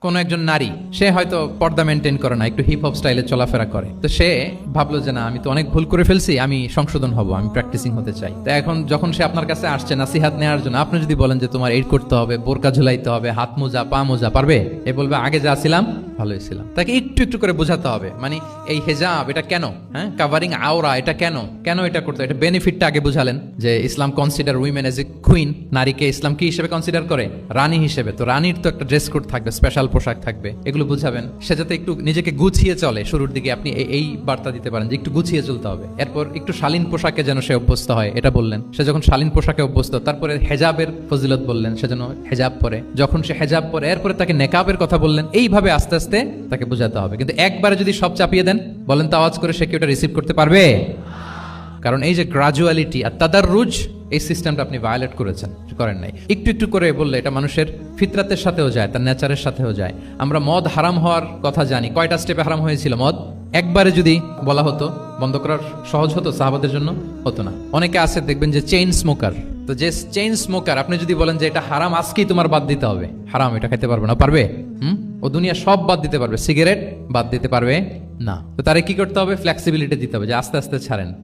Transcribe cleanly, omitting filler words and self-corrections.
কোন একজন নারী সে হয়তো পর্দা মেনটেন করে না, একটু হিপ হপ স্টাইলে চলাফেরা করে, তো সে ভাবলো যে না, আমি তো অনেক ভুল করে ফেলছি, আমি সংশোধন হব, আমি প্র্যাকটিসিং হতে চাই। তো এখন যখন সে আপনার কাছে আসছে নাসিহাত নেওয়ার জন্য, আপনি যদি বলেন যে তোমার এই করতে হবে, বোরকা ঝুলাইতে হবে, হাত মোজা পা মোজা, পারবে? এ বলবে আগে যা ছিলাম ভালোই ছিলাম। তাকে একটু একটু করে বোঝাতে হবে, মানে এই হেজাব এটা কেন, হ্যাঁ, কাভারিং আওরা এটা কেন কেন এটা করতে, এটা বেনিফিটটা আগে বুঝালেন যে Islam consider women as a queen, নারীকে ইসলাম কি হিসেবে কনসিডার করে? রানী হিসেবে। তো রানীর তো একটা ড্রেস কোড থাকবে, স্পেশাল পোশাক থাকবে, এগুলো বুঝাবেন। সে যাতে একটু নিজেকে গুছিয়ে চলে, শুরুর দিকে আপনি এই বার্তা দিতে পারেন যে একটু গুছিয়ে চলতে হবে। এরপর একটু শালীন পোশাকে যেন সে অভ্যস্ত হয়, এটা বললেন। সে যখন শালীন পোশাকে অভ্যস্ত, তারপরে হেজাবের ফজিলত বললেন, সে যেন হেজাব পরে। যখন সে হেজাব পরে, এরপরে তাকে নেকাবের কথা বললেন। এইভাবে আস্তে আস্তে তাকে বোঝাতে হবে। কিন্তু একবারে যদি সব চাপিয়ে দেন, বলেন তো আওয়াজ করে, সে কি ওটা রিসিভ করতে পারবে? কারণ এই যে গ্রাজুয়ালিটি আর তাদাররুজ, এই সিস্টেমটা আপনি ভায়োলেট করেন নাই। একটু একটু করে বললে এটা মানুষের ফিতরাতের সাথেও যায়, তার নেচারের সাথেও যায়। আমরা মদ হারাম হওয়ার কথা জানি, কয়টা স্টেপে হারাম হয়েছিল মদ? একবারে যদি বলা হতো বন্ধ করার সহজ হতো সাহাবাদের জন্য? হতো না। অনেকে আছে দেখবেন যে চেইন স্মোকার, তো যে চেইন স্মোকার আপনি যদি বলেন যে এটা হারাম, আজকেই তোমার বাদ দিতে হবে, হারাম, এটা খেতে পারবে না, পারবে? ও দুনিয়া সব বাদ দিতে পারবে, সিগারেট বাদ দিতে পারবে না। তো তারে কি করতে হবে? ফ্লেক্সিবিলিটি দিতে হবে, যে আস্তে আস্তে ছাড়েন।